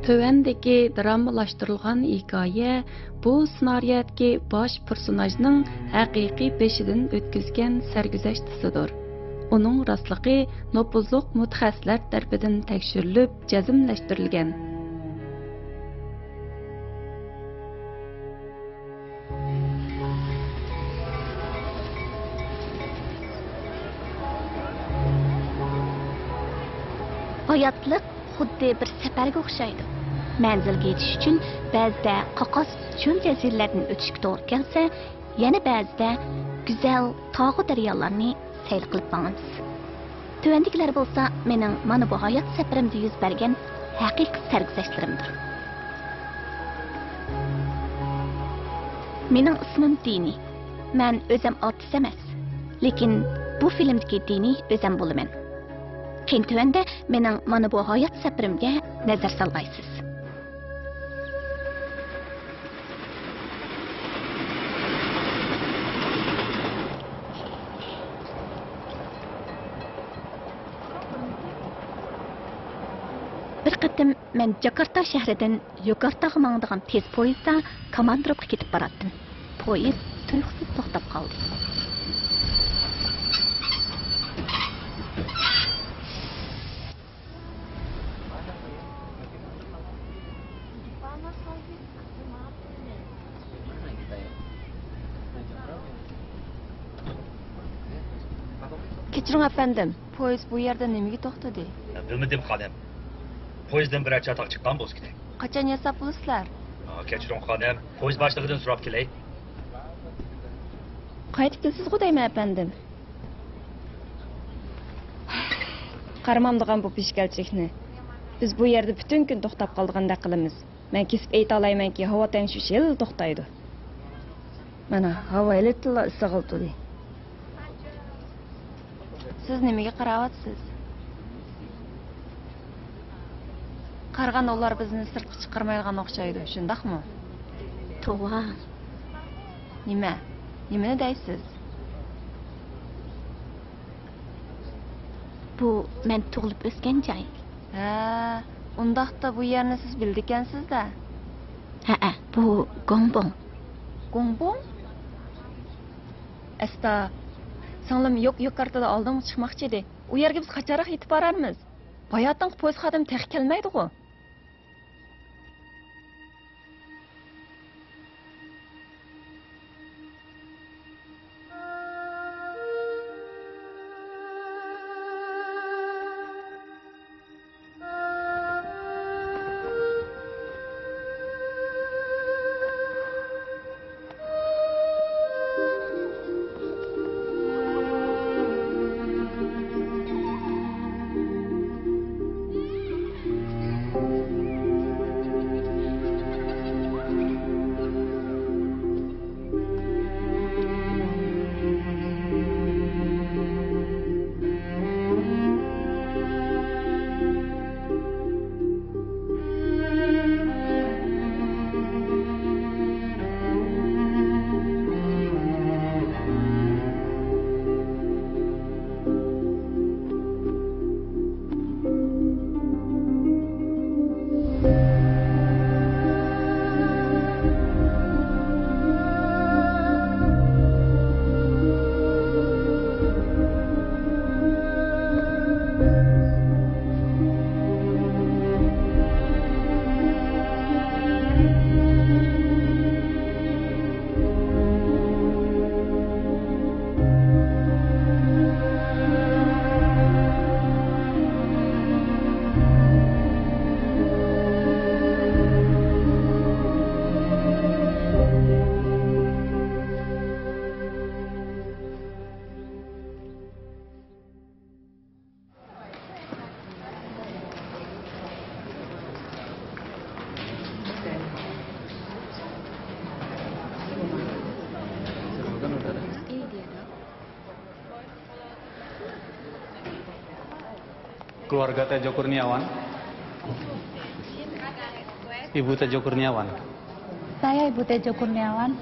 Tövəndəki dramlaşdırılğan hekayə bu ssenariyyətki baş personajның həqiqi beşidən ötküzgən sərgüzəştisidir. Onun rastlıqı nopuzluq mütəxəssislər tərəfindən təkshirilib, cəzmləşdirilgan. Hayatlık xuddi bir səfərə oxşaydı. Mənzilga yetish uchun ba'zida qoqos cho'l jaziralardan o'tishga to'g'ri kelsa, yana ba'zida go'zal tog'u daryolarni sayl qilib boramiz. Tuvandikilar bo'lsa, mening mana bu hayot safarimda yuz bergan haqiqiy sarguzashtlarimdir. Mening ismim Dini. Men o'zim artist emas, lekin bu filmdagi Dini o'zim bo'laman. Keyin tuvanda mening mana bu hayot safarimga nazar solg'aysiz. Bir qatim men Jakarta shahridan Yokartaga mangdigan tez poyezdda Kamandrovga ketib boratdim. Poyezd tuyuqsiz to'xtab qoldi. Kechiring efendim, poyezd bu yerda nimaga to'xtadi? Bilmadim xonim. Poyezddan birer çatak çıqqan bo'lsa kerak. Qachon yasab bo'lasizlar? Kechiring xonim, poyezd boshlig'idan so'rab kelay. Qaytib kelsiz-ku deyman efendim. Qaramamdigan bu peshgalchikni. Biz bu yerda butun kun to'xtab qoldiganda qilamiz. Men kesib ayta olmaymanki, havo tangish yil to'xtaydi. Mana havo elitla isig'ildi. Siz nimaga qarayapsiz? Qarg'an ular bizni sirtqa chiqarmaydigan o'xshaydi, shundaqmi? To'g'ri. Nima? Nimani deysiz? Bu men tug'ilib o'sgan joy. Ha, undaqda bu yerni siz bildikansiz-da. Ha, bu Gongbong. Gongbong? Asta, singlim Yokartada oldin chiqmoqchi edi. U yerga biz qachonroq yetib borarmiz? Bayatdan poyezd xodim tex kelmaydi-ku. Keluarga Tejo Kurniawan. Ibu Tejo Kurniawan. Saya Ibu Tejo Kurniawan.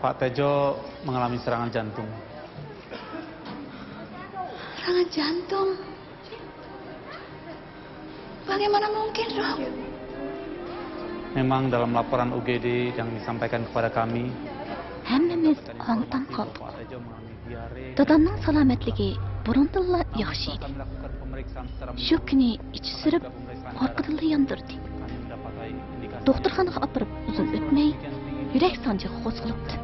Pak Tejo mengalami serangan jantung. Serangan jantung. Bagaimana mungkin, Dok? Memang dalam laporan UGD yang disampaikan kepada kami, Hammamiz ongtan qoldik. Pak Tejo mengalami diare. Dadamning salomatligi burundilla yaxshi Kami edi. lakukan pemeriksaan secara Shu kuni ichi surib, orqadan yondirdi. kami mendapati indikasi Doktorxonaga olib uzun o'tmay, yurak sanji qo'zg'alibdi.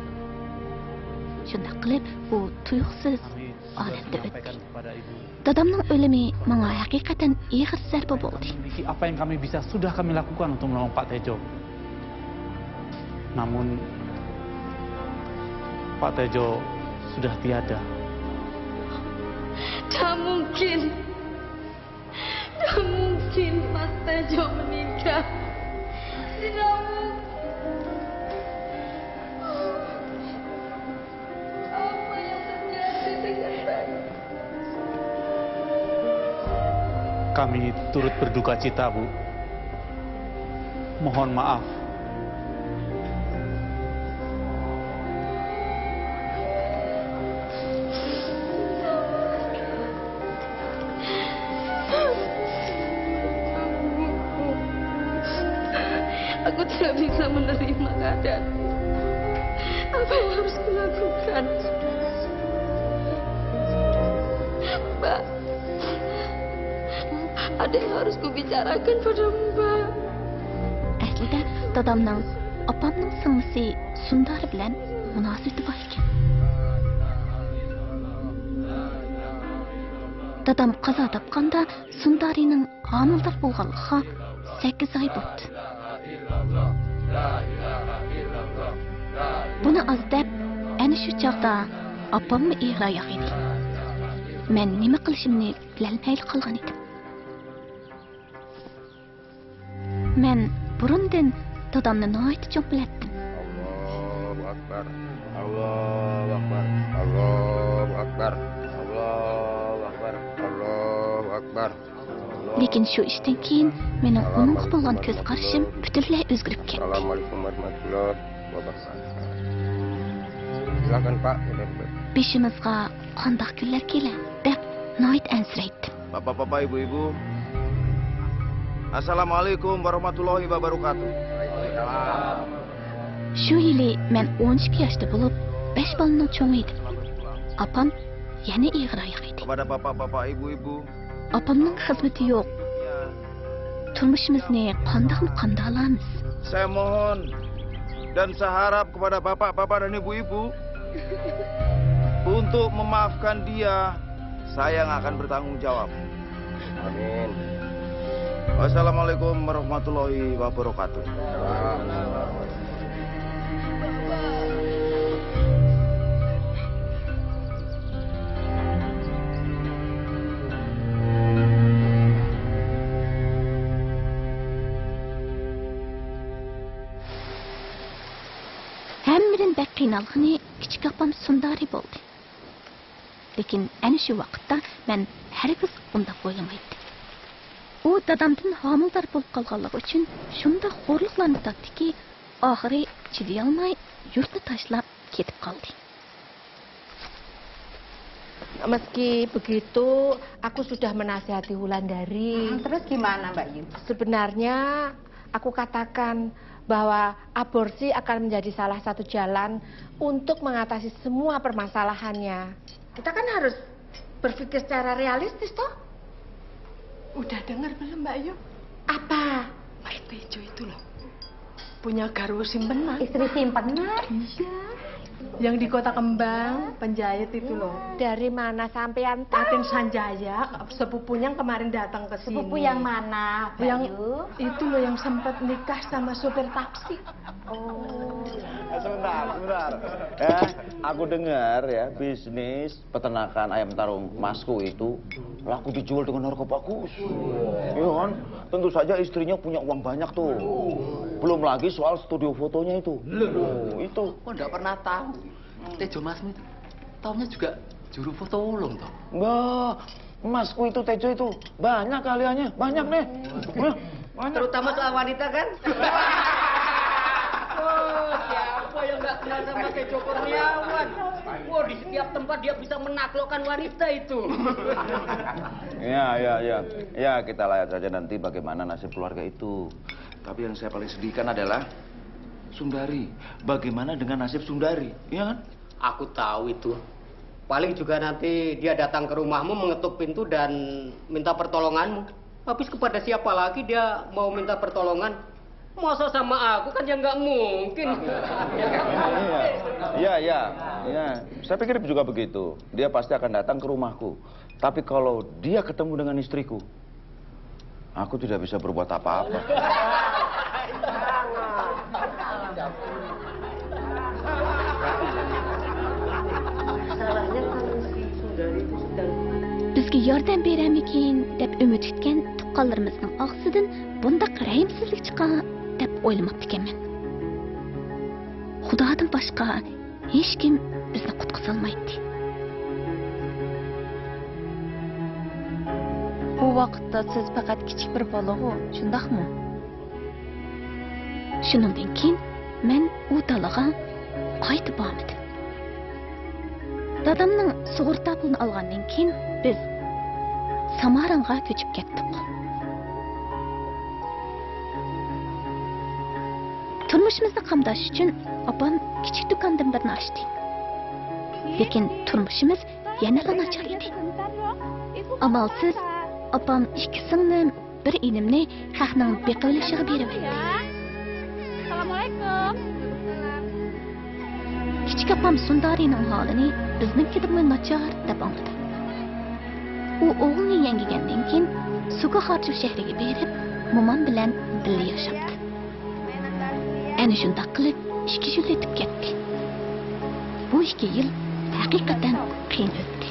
Shunday qilib, u tuyuqsiz kami olamda o'tdi. sampaikan kepada ibu. Dadamning o'limi menga haqiqatan ig'ir zarba bo'ldi. Apa yang kami bisa sudah kami lakukan untuk menolong Pak Tejo. Namun Pak Tejo sudah tiada. Tak mungkin. Tak mungkin Mas Tejo meninggal. Tidak mungkin. Apa yang terjadi dengan saya? Kami turut berduka cita, Bu. Mohon maaf. Aku tidak bisa menerima keadaan. Apa yang harus kulakukan? Mbak, ada yang harus kubicarakan pada Mbak. Aslida dadamning opamning singlisi Sundar bilan munosabati bor ekan. Dadam qazo topganda Sundarining homildor bo'lganligiga 8 oy bo'ldi. Buni az deb, ana shu chaqda opamni ig'royoq edi. Men nima qilishimni bilolmay qolgan edim. Men burundan dadamni nihoyat cho'q bilatdim. Allahu Akbar. Allahu Akbar. Allahu Akbar. Allahu Akbar. Allahu Akbar. Lekin shu ishdan keyin mening uningga bo'lgan ko'z qarashim butunlay o'zgarib ketdi. Assalamualaikum warahmatullahi wabarakatuh. Silakan Pak. Beshimizga qandoq kunlar kelar deb nihoyat ansiraydim. Bapak-bapak, ibu-ibu. Assalamualaikum warahmatullahi wabarakatuh. Shu yili men 12 yoshda bo'lib, 5 bolaning cho'ngi edim. Opam yana ig'royoq edi. Kepada bapak-bapak, ibu-ibu. Opamning xizmati yo'q. Turmushimizni qandoq olamiz? Saya mohon dan saya harap kepada bapak-bapak dan ibu-ibu untuk memaafkan dia. Saya yang akan bertanggung jawab. Amin. Wassalamualaikum warahmatullahi wabarakatuh. Hammadan bak qiynalgani kichik opam Sundari bo'ldi. Lekin ana shu vaqtda men hargiz undaq o'ylamaydim. U dadamdan homildor bo'lib qolganligi uchun shunda xo'rliqlarni tatdiki, oxiri chiday olmay yurtni tashlab ketib qoldi. Meski begitu, aku sudah menasihati Wulandari. Terus gimana, Mbak Yu? Sebenarnya aku katakan bahwa aborsi akan menjadi salah satu jalan untuk mengatasi semua permasalahannya. Kita kan harus berpikir secara realistis, toh? Udah dengar belum, Mbak Yu? Apa? Mas Tejo itu loh. Punya garwa simpenan. Istri simpenan? Iya. Yang di Kota Kembang, penjahit itu loh. Dari mana sampean tahu? Atin Sanjaya, sepupunya yang kemarin datang ke sini. Sepupu yang mana, Mbak Yang Yu? itu loh yang sempat nikah sama sopir taksi. Oh. Sebentar. Aku dengar ya, bisnis peternakan ayam tarung Masku itu laku dijual dengan harga bagus. Iya kan? Tentu saja istrinya punya uang banyak tuh. Belum lagi soal studio fotonya itu. Itu. Kok enggak pernah tahu? Tejo Masmu itu taunya juga juru foto ulung toh? Enggak. Masku itu Tejo itu banyak kaliannya, banyak nih. Banyak. Terutama soal wanita kan? Oh, ya Siapa yang nggak kenal sama kayak Joko Kurniawan? Wah, di setiap tempat dia bisa menaklukkan wanita itu. Ya, kita lihat saja nanti bagaimana nasib keluarga itu. Tapi yang saya paling sedihkan adalah Sundari. Bagaimana dengan nasib Sundari, ya kan? Aku tahu itu. Paling juga nanti dia datang ke rumahmu, mengetuk pintu dan minta pertolonganmu. Habis kepada siapa lagi dia mau minta pertolongan? Masa sama aku kan ya nggak mungkin. Iya. Saya pikir juga begitu. Dia pasti akan datang ke rumahku. Tapi kalau dia ketemu dengan istriku, aku tidak bisa berbuat apa-apa. Bizga yordam beramikin deb umid etgan tuqqanlarimizning og'zidan bundaq rahimsizlik chiqar deb o'ylamabdi ekanman. Xudodan boshqa hech kim bizni qutqiza olmaydi. Bu vaqtda siz faqat kichik bir bola-ku, shundaqmi? Shuningdan keyin men u dalaga qaytib bormadim. Dadamning sug'urta pulini olgandan keyin biz Samaranga ko'chib ketdik. Turmushimizni qamdash uchun opam kichik do'kondan birini ochdi. Lekin turmushimiz yanada nachar edi. Amalsiz opam ikki singlim, bir inimni haqning beqilishiga berib berdi. Assalomualaikum. Kichik opam Sundarining holini biznikidan nachar deb angladi. U o'g'lini yangigandan keyin Sugaxarju shahriga berib, momam bilan birga yashadi. Ana shunday qilib 2 yil o'tib ketdi. Bu 2 yil haqiqatan qiyin o'tdi.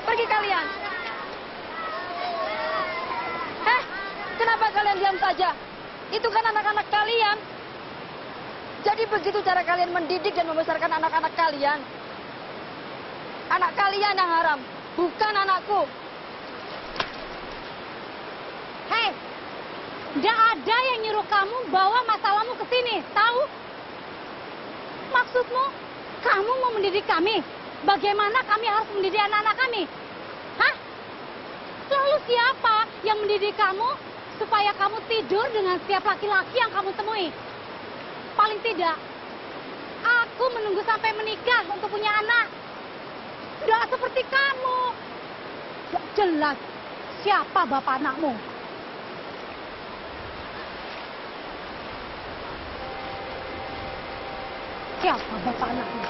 Pergi kalian. Kenapa kalian diam saja? Itu kan anak-anak kalian. Jadi begitu cara kalian mendidik dan membesarkan anak-anak kalian. Anak kalian yang haram, bukan anakku. Hei, tidak ada yang nyuruh kamu bawa masalahmu ke sini, tahu? Maksudmu, kamu mau mendidik kami? Bagaimana kami harus mendidik anak-anak kami? Hah? Lalu siapa yang mendidik kamu supaya kamu tidur dengan setiap laki-laki yang kamu temui? Paling tidak, aku menunggu sampai menikah untuk punya anak. Tidak seperti kamu. Tidak jelas siapa bapak anakmu. Siapa bapak anakmu?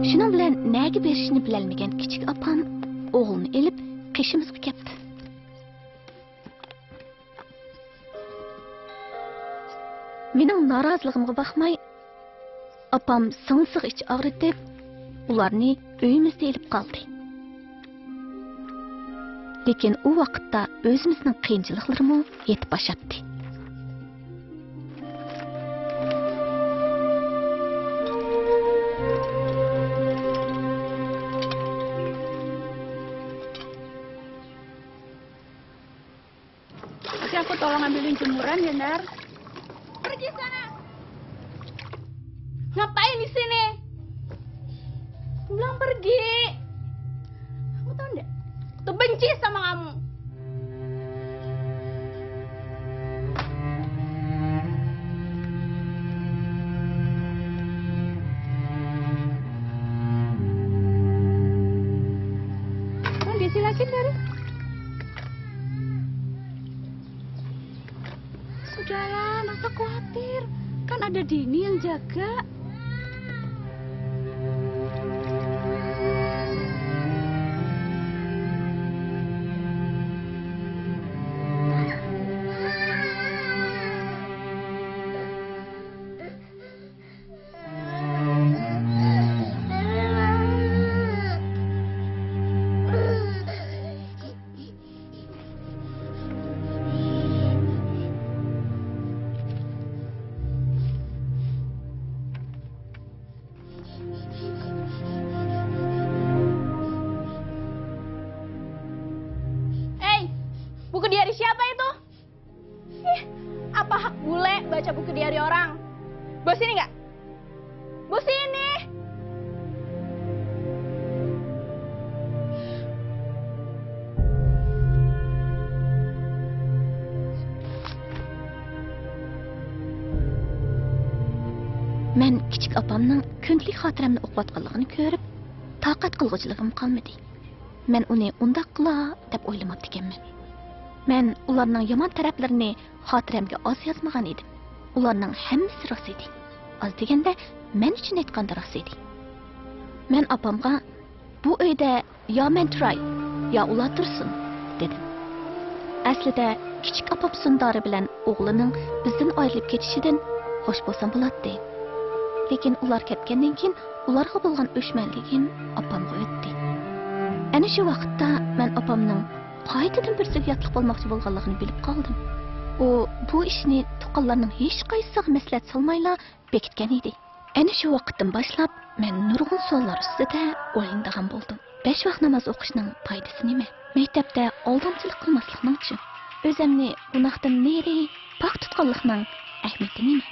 Şunun bilan nega berishni bilolmagan kichik opam o'g'lini elib qishimizga ketdi. Mening noroziligimga baxmay, opam singsiq ich og'ritib, ularni uyimizda elib qoldi. Lekin u vaqtda o'zimizning qiyinchiliklarimiz yetib boshatdi. Aku tolong ambilin jemuran ya, Nar. Pergi sana. Ngapain di sini? Bilang pergi. Kamu tahu enggak? Tuh benci sama kamu. Kamu di sini lagi, Nar? khawatir. Kan ada Dini yang jaga. Buku diari siapa itu? Ih, apa hak bule baca buku diari orang? Bos ini nggak? Bos ini! Men kichik opamning kundalik xotiramni o'qiyotganligini ko'rib, toqat qilg'uchiligim qolmadi. Men uni undaq qila deb o'ylamabdi ekanman. Men ularning yomon taraflarini xotiramga oz yozmagan edim. Ularning hammasi rost edi. Oz deganda men uchun aytganda rost edi. Men opamga bu uyda yo men turay, yo ular tursin dedim. Aslida kichik opam Sundari bilan o'g'lining bizdan ayrilib ketishidan xo'sh bo'lsam bo'ladi. Lekin ular ketgandan keyin ularga bo'lgan o'chmanligim opamga o'tdi. Ana shu vaqtda men opamning qaytadan bir ziyatlik bo'lmoqchi bo'lganligini bilib qoldim. U bu ishni tuqqanlarning hech qaysisiga maslahat solmayla bekitgan edi. Ana shu vaqtdan boshlab men nurg'un savollar ustida o'ylanadigan bo'ldim. 5 vaqt namoz o'qishning foydasi nima? Maktabda aldamchilik qilmaslikning-chi? O'zimni gunohdan neri pok tutganlikning ahamiyati nima?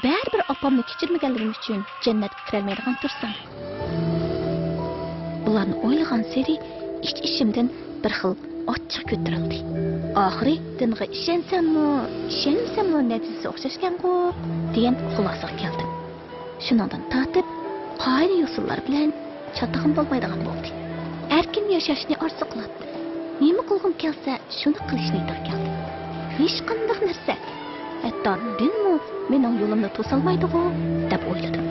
Baribir opamni kechirmaganligim uchun jannatga kirolmaydigan tursam. Bularni o'ylagan seri ichimdan bir xil ochiq ko'tarildi. Oxiri dinga ishonsammi natijasi o'xshashgan-ku degan xulosaga keldim. Shundan tortib qoida usullar bilan chatag'im bo'lmaydigan bo'ldi. Erkin yashashni orzu qiladi. Nima qilgim kelsa shuni qilishni keldim. Hech qanday narsa, hatto dinmi mening yo'limni to'solmaydi-ku deb o'yladim.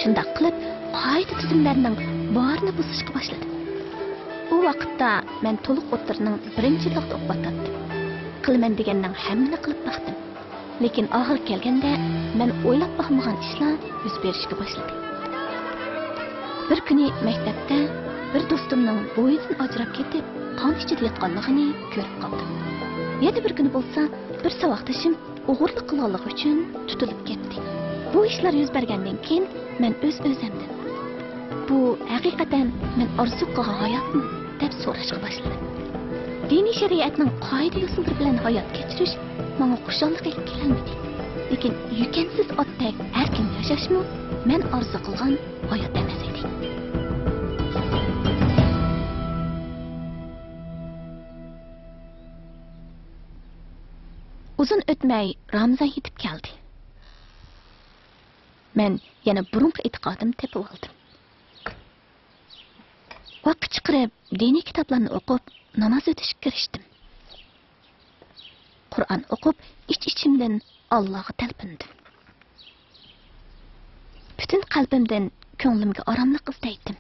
Shunday qilib, qoida tuzumlarning barini buzishga boshladim. U vaqtda men to'liq o'tirning birinchi vaqt o'qiyotgandim. Qilaman deganning hammani qilib baqdim. Lekin oxir kelganda men o'ylab baxmagan ishlar yuz berishga boshladi. Bir kuni maktabda bir do'stimning bo'yidan ajrab ketib, qon ichida yotganligini ko'rib qoldim. Yana bir kuni bo'lsa, bir saboqdashim o'g'irlik qilganligi uchun tutilib ketdi. Bu ishlar yuz bergandan keyin men o'z-o'zimdan bu haqiqatan men orzu qilgan hayotmi deb so'rashga boshladim. Diniy shariatning qoida usullari bilan hayot kechirish menga xushonlik kelib kelmadi. Lekin yukansiz otdek erkin yashashmi men orzu qilgan hayot emas edi. Uzun o'tmay Ramazon yetib keldi. Men yana burunqi e'tiqodim tepib oldim. Vaqt chiqarib, diniy kitoblarni o'qib, namoz o'tishga kirishdim. Qur'on o'qib, ich-ichimdan Allohga talpindim. Butun qalbimdan ko'nglimga oromlik izlaydim.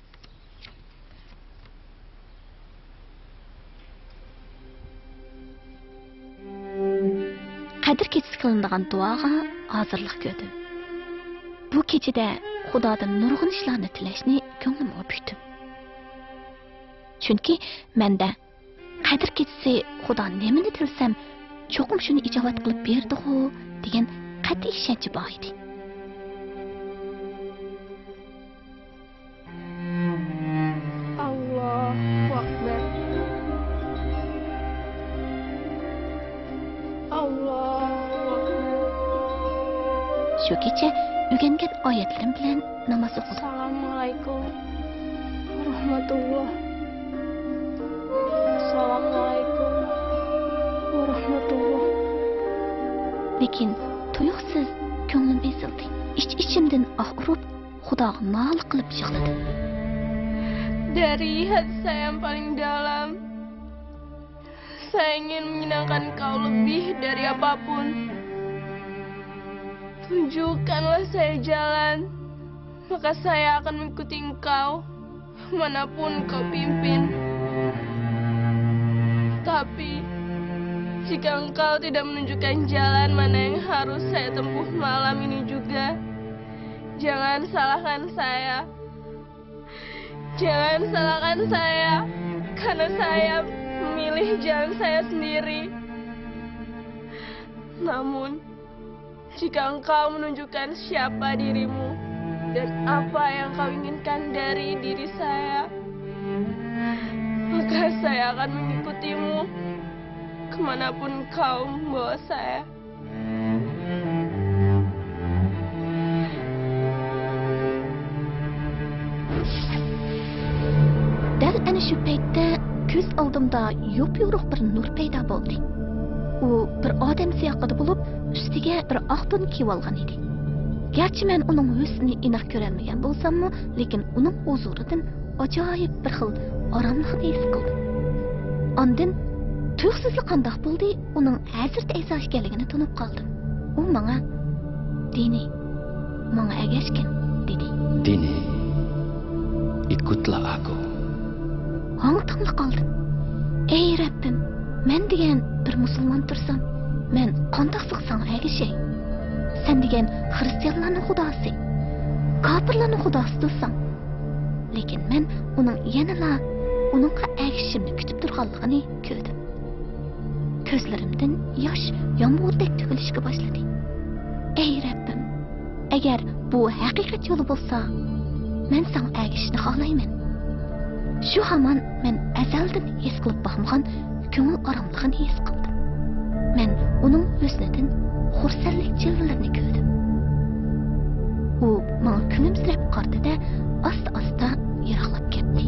Qadr kechasi qilinadigan duoga hozirlik ko'rdim. Bu kechada Xudodan nurg'un ishlarni tilashni ko'nglimga buyurdim. Chunki menda qadr kechasi Xudo nimani tilsam, cho'qim shuni ijobat qilib berdi-ku degan qat'iy ishonch bor edi. Allahu akbar. Allahu akbar. Shu kecha o'rgangan oyatlarim bilan namoz o'qidim. Assalomualaikum warahmatulloh. Assalomualaikum warahmatulloh. Lekin tuyuqsiz ko'nglim ezildi. Ich-ichimdan urib, Xudoga nola qilib yig'ladim. Dari hati saya yang paling dalam, saya ingin menyenangkan kau lebih dari apapun. Tunjukkanlah saya jalan, maka saya akan mengikuti engkau manapun kau pimpin. Tapi jika engkau tidak menunjukkan jalan mana yang harus saya tempuh malam ini juga, jangan salahkan saya. Jangan salahkan saya, karena saya memilih jalan saya sendiri. Namun, jika engkau menunjukkan siapa dirimu dan apa yang kau inginkan dari diri saya, maka saya akan mengikutimu kemanapun kau membawa saya. Dal ana shu paytda ko'z oldimda yo'p-yo'riq bir nur paydo bo'ldi. U bir odam siyaqida bo'lib, ustiga bir oq to'n kiyib olgan edi. Garchi men uning husnini aniq ko'rolmagan bo'lsam-mu, lekin uning huzuridan ajoyib bir xil oromlikni his qildim. Ondan tuyg'usizlik qandoq bo'ldi, uning hozirda a'zo ekanligini tunib qoldim. U menga "Dini, menga agashgin" dedi. Dini, ikutlah aku. Hangtaqla qoldim. Ey Rabbim, men degan bir musulmon tursam, men qandoq siqsam agashay? Sen degan xristianlarning xudosi, kofirlarning xudosi tursam. Lekin men uning yanala uningga agishimni kutib turganligini ko'rdim. Ko'zlarimdan yosh yomg'irdak to'kilishga boshladi. Ey Rabbim, agar bu haqiqat yo'li bo'lsa, men sen agishni xohlayman. Shu hamon men azaldan his qilib boqmagan ko'ngil oromligini his qildim. Men uning husnidan xursandlik jilvalarini ko'rdim. U menga kulimsirab qaradi-da, asta-asta yiroqlab ketdi.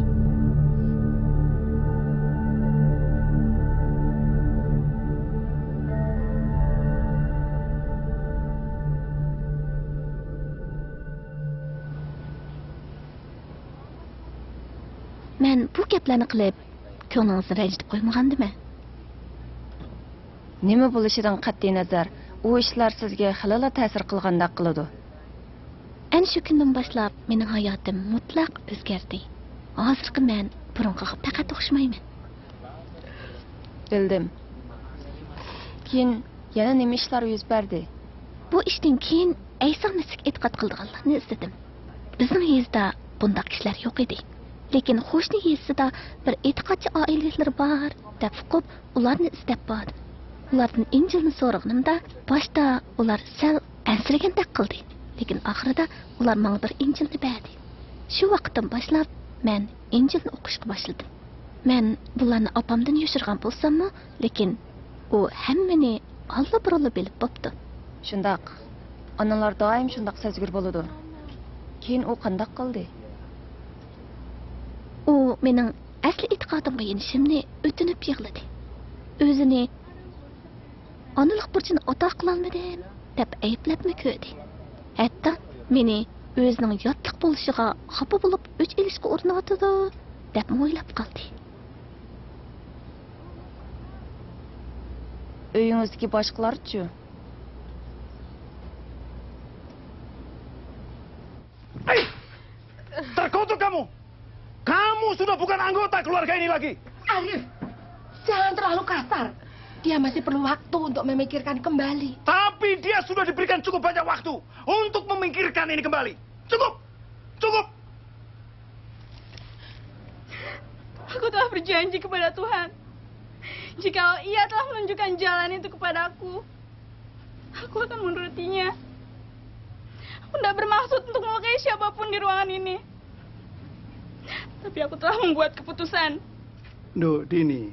Men bu gaplarni qilib, ko'nglingizni ranjitib qo'ymagandimmi? Nima bo'lishidan qat'iy nazar, u ishlar sizga xilala ta'sir qilgandek qiladi. Ana shu kundan boshlab mening hayotim mutlaq o'zgardi. Hozirgi men burunqiga faqat o'xshamayman. Bildim. Keyin yana nima ishlar yuz berdi? Bu ishdan keyin Ayso Masih e'tiqod qilganlarni izladim. Bizning yezda bunday kishilar yo'q edi. Lekin qo'shni yezida bir e'tiqodchi oilalar bor deb uqib, ularni izlab bordim. Ulardan Injilni so'raganimda, boshda ular sal ansiragandek qildi. Lekin oxirida ular menga bir Injilni berdi. Shu vaqtdan boshlab men Injilni o'qishga boshladim. Men bularni opamdan yoshirgan bo'lsam-mu, lekin u hammani alla-biralla bilib bo'pti. Shundoq. Onalar doim shundoq sezgir bo'ladi. Keyin u qandoq qildi? U mening asli e'tiqodimga yenishimni o'tinib yig'ladi. O'zini onalik burchini ado qilolmadim deb ayblabmi ko'rdi. Hatto meni o'zining yotliq bo'lishiga xafa bo'lib o'ch ilishga urinayotdi deb o'ylab qoldi. Uyingizdagi boshqalar-chi? Hey! Terkutuk kamu! Kamu sudah bukan anggota keluarga ini lagi. Arif, jangan terlalu kasar. Dia masih perlu waktu untuk memikirkan kembali. Tapi dia sudah diberikan cukup banyak waktu untuk memikirkan ini kembali. Cukup! Cukup! Aku telah berjanji kepada Tuhan, jika Ia telah menunjukkan jalan itu kepadaku, aku akan menurutinya. Aku tidak bermaksud untuk melukai siapapun di ruangan ini. Tapi aku telah membuat keputusan. Duh, Dini,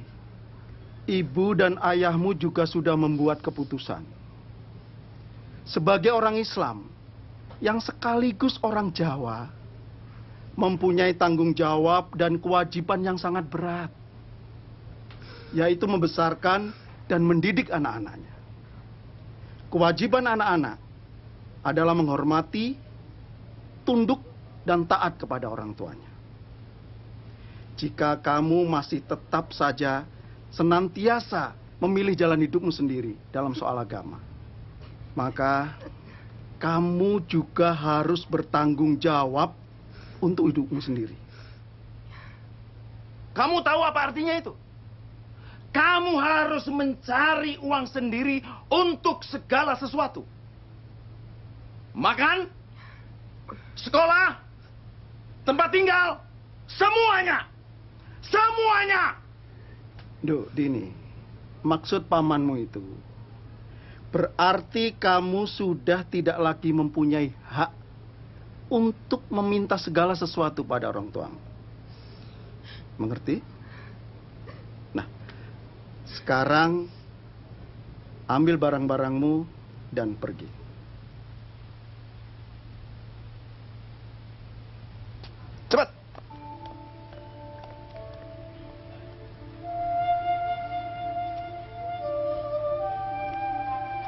ibu dan ayahmu juga sudah membuat keputusan. Sebagai orang Islam, yang sekaligus orang Jawa, mempunyai tanggung jawab dan kewajiban yang sangat berat, yaitu membesarkan dan mendidik anak-anaknya. Kewajiban anak-anak adalah menghormati, tunduk, dan taat kepada orang tuanya. jika kamu masih tetap saja senantiasa memilih jalan hidupmu sendiri dalam soal agama, maka kamu juga harus bertanggung jawab untuk hidupmu sendiri. Kamu tahu apa artinya itu? Kamu harus mencari uang sendiri untuk segala sesuatu. Makan, sekolah, tempat tinggal, semuanya. Semuanya. Duh, Dini, maksud pamanmu itu berarti kamu sudah tidak lagi mempunyai hak untuk meminta segala sesuatu pada orang tuamu. Mengerti? Nah, sekarang ambil barang-barangmu dan pergi. Cepat!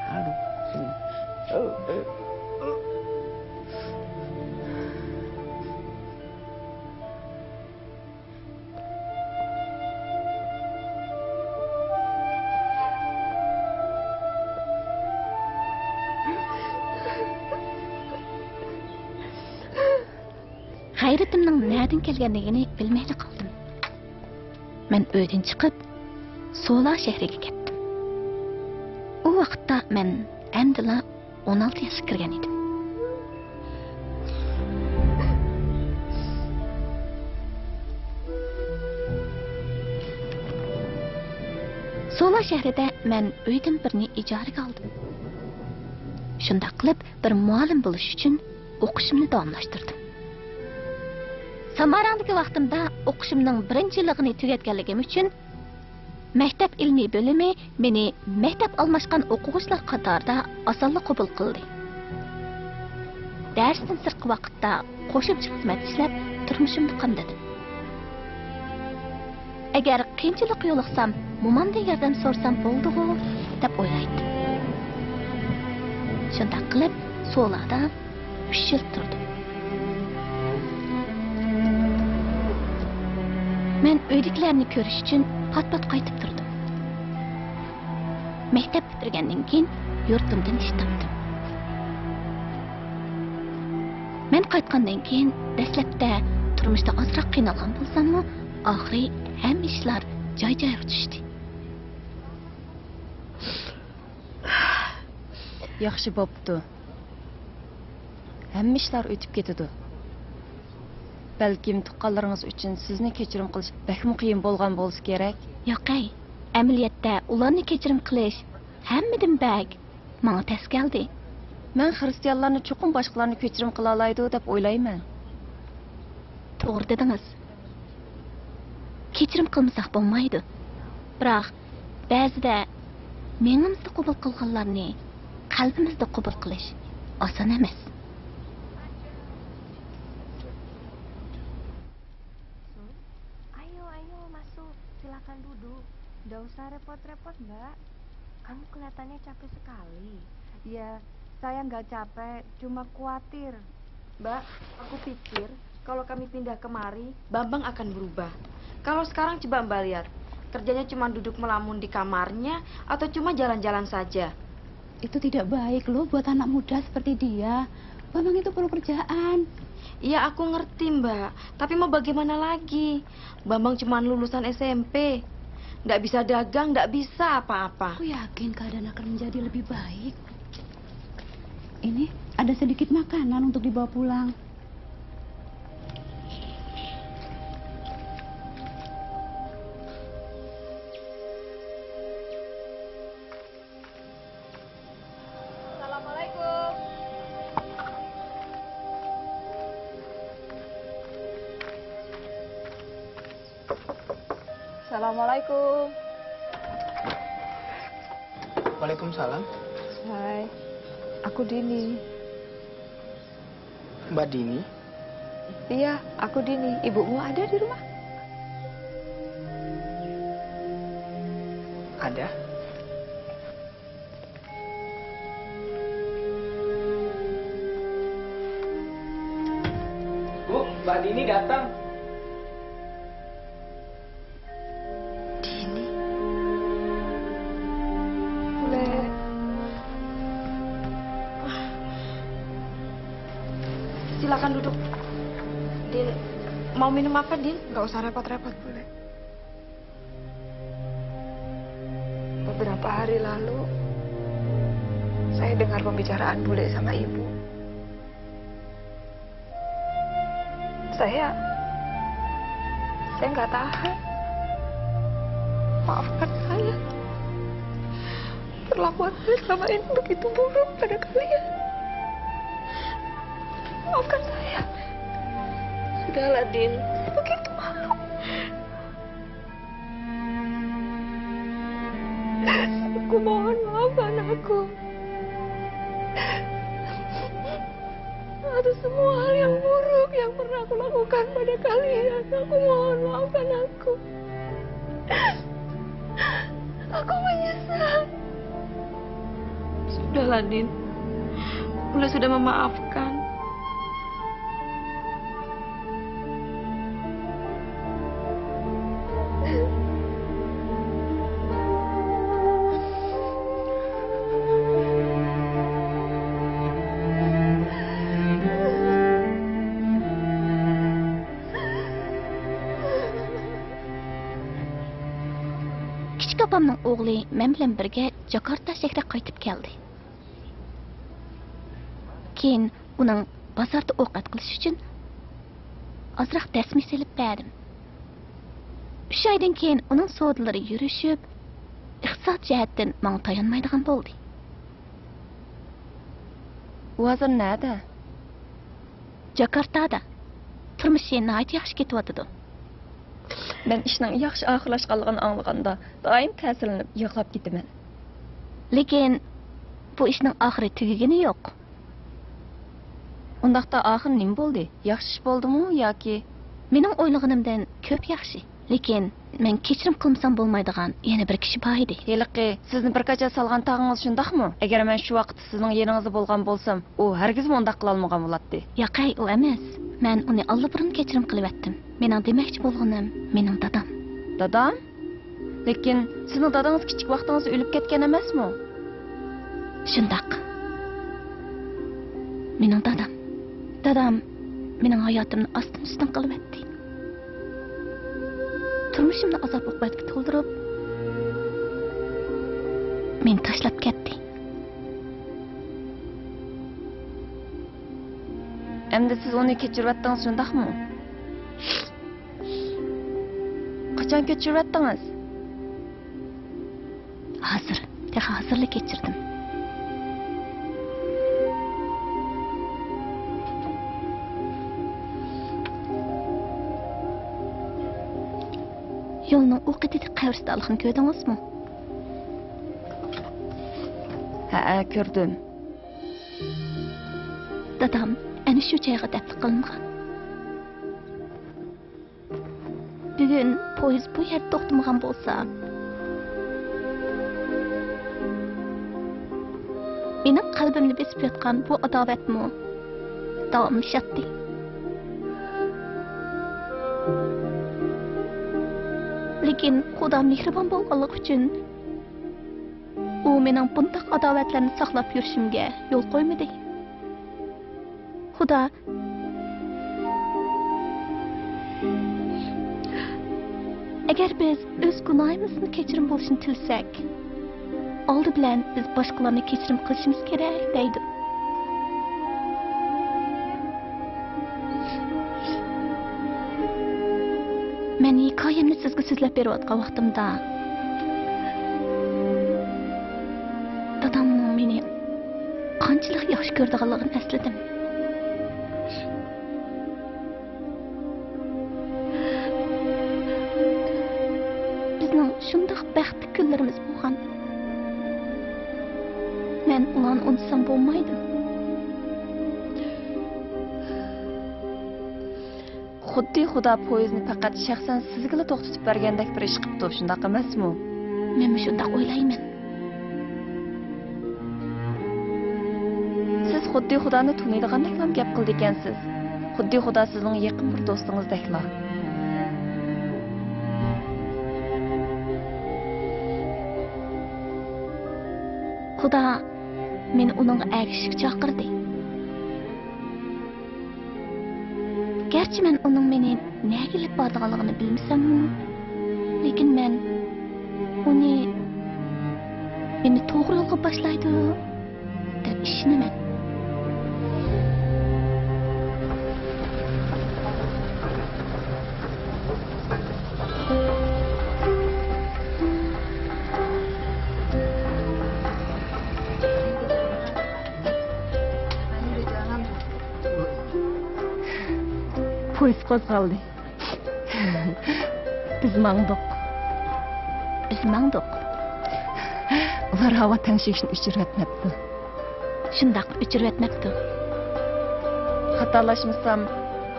Aduh, sini. Hayretimning nereden kelganligini bilmaydi qoldim. Men uydan chiqib, Sola shahriga ketdim. U vaqtda men endila 16 yoshga kirgan edim. Sola shahrida men uydan birini ijaraga oldim. Shunday qilib bir muallim bo'lish uchun o'qishimni davomlashtirdim. Samarandagi vaqtimda o'qishimning birinchi yilligini tugatganligim uchun maktab ilmiy bo'limi meni maktab almashgan o'quvchilar qatorida osonlik qabul qildi. Darsdan sirtqi vaqtda qo'shimcha xizmat ishlab turmushimni qamdadim. Agar qiyinchilik yo'liqsam, mo'mamdan yordam so'rsam bo'ldi-ku deb o'ylaydim. Shunday qilib, Solada 3 yil turdim. Men uydagilarni ko'rish uchun pat-pat qaytib turdim. Maktab bitirgandan keyin yurtimdan ish topdim. Men qaytgandan keyin dastlabda turmushda ozroq qiynalgan bo'lsam-mu, oxiri hamma ishlar joy-joyiga tushdi. Yaxshi bo'pti. Hamma ishlar o'tib ketadi. Balkim tuqqanlaringiz uchun sizni kechirim qilish bakmi qiyin bo'lgan bo'lsa kerak. Yo'qay, amaliyotda ularni kechirim qilish hammadan bak menga tas keldi. Men xristianlarni cho'qim boshqalarni kechirim qila oladi deb o'ylayman. To'g'ri dedingiz. Kechirim qilmasak bo'lmaydi. Biroq ba'zida menimizda qabul qilganlarni qalbimizda qabul qilish oson emas. Ayo masuk, silakan duduk. Nggak usah repot-repot, Mbak. Kamu kelihatannya capek sekali. Ya, saya nggak capek, cuma khawatir. Mbak, aku pikir kalau kami pindah kemari, Bambang akan berubah. Kalau sekarang coba Mbak lihat, kerjanya cuma duduk melamun di kamarnya atau cuma jalan-jalan saja. Itu tidak baik loh buat anak muda seperti dia. Bambang itu perlu kerjaan. Iya, aku ngerti, Mbak. Tapi mau bagaimana lagi? Bambang cuma lulusan SMP. Nggak bisa dagang, nggak bisa apa-apa. Aku yakin keadaan akan menjadi lebih baik. Ini ada sedikit makanan untuk dibawa pulang. Assalamualaikum. Assalamualaikum. Waalaikumsalam. Hai, aku Dini. Mbak Dini? Iya, aku Dini. Ibumu ada di rumah? Ada. Bu, Mbak Dini datang. Silakan duduk. Din, mau minum apa, Din? Nggak usah repot-repot, boleh. Beberapa hari lalu, saya dengar pembicaraan Bule sama Ibu. Saya nggak tahan. Maafkan saya. Perlakuan saya selama ini begitu buruk pada kalian. Maafkan saya. Sudahlah, Din. Saya begitu malu. Aku mohon maafkan aku. Atas semua hal yang buruk yang pernah aku lakukan pada kalian. Aku mohon maafkan aku. Aku menyesal. Sudahlah, Din. Bule sudah memaafkan. Kichik opamning o'g'li men bilan birga Jakarta shahriga qaytib keldi. Keyin uning bozorda ovqat qilish uchun ozroq dasmi selib berdim. 3 oydan keyin uning savdolari yurishib, iqtisod jihatdan menga tayanmaydigan bo'ldi. U hozir nada? Jakartada. Turmushi nihoyat yaxshi ketyotidi. Ben ishning yaxshi oxirlashganligini anglaganda doim ta'sirlanib yig'lab ketaman. Lekin bu ishning oxiri tugagani yo'q. Undaqda oxir nima bo'ldi? Yaxshi ish bo'ldimi yoki mening o'ylaganimdan ko'p yaxshi. Lekin men kechirim qilmasam bo'lmaydigan yana bir kishi bor edi. Heliqi, sizni bir qacha salgan tog'ingiz shundaqmi? Agar men shu vaqtda sizning yeriningizda bo'lgan bo'lsam, u hargiz mundaq qila olmagan bo'ladi. Yo'qay, u emas. Men uni allaburun kechirim qilib etdim. Mening demoqchi bo'lganim mening dadam. Dadam? Lekin sizning dadangiz kichik vaqtingizda o'lib ketgan emasmi? Shundaq. Mening dadam. Dadam mening hayotimni ostin-ustin qilib etdi. Turmushimni azob-uqubatga to'ldirib, meni tashlab ketdi. Endi siz uni kechirib etdingiz shundaqmi? Qachon kechirib etdingiz? Hozirla kechirdim. Yo'lning u qitida qabristonligini ko'rdingizmi? Ha, ko'rdim. Dadam ana shu joyga dafn qilingan. Bugun poyezd bu yerda to'xtamagan bo'lsa, mening qalbimni besib yotgan bu adovatmi davomlashyapti. Lekin Xudo mehribon bo'lganligi uchun u mening bunday adovatlarni saqlab yurishimga yo'l qo'ymadi. Xudo agar biz o'z gunohimizni kechirim bo'lishini tilsak, oldi bilan biz boshqalarni kechirim qilishimiz kerak deydi. Men hikoyamni sizga so'zlab berayotgan vaqtimda dadamning meni qanchalik yaxshi ko'rganligini esladim. Bizning shunday baxtli kunlarimiz bo'lgan. Men ularni unutsam bo'lmaydi. Xuddi Xudo poyezdni faqat shaxsan sizga to'xtatib bergandek bir ish qilibdi, shunday emasmi? Men shunday o'ylayman. Siz xuddi Xudoni tunaydigandek gap qildi ekansiz. Xuddi Xudo sizning yaqin bir do'stingizdeklar. Xudo meni uning erishishga chaqirdi. Gerçi men onun meni näge gelip bardyganlygyny bilmesem, lekin men onu meni to'g'ri yo'lga boshlaydi deb ishonaman. Poyuz qo'zg'aldi. Biz mangdiq. Ular havo tangshishni o'chirib etmabdi. Shundaq o'chirib etmabdi. Xatolashmasam,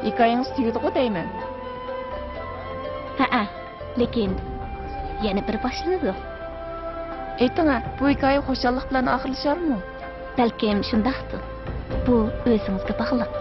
hikoyangiz tugadi-ku deyman. Ha, lekin yana bir boshlanadi. Ayting-a, bu hikoya xushallik bilan oxirlasharmi? Balkim shundaqdir. Bu o'zingizga bog'liq.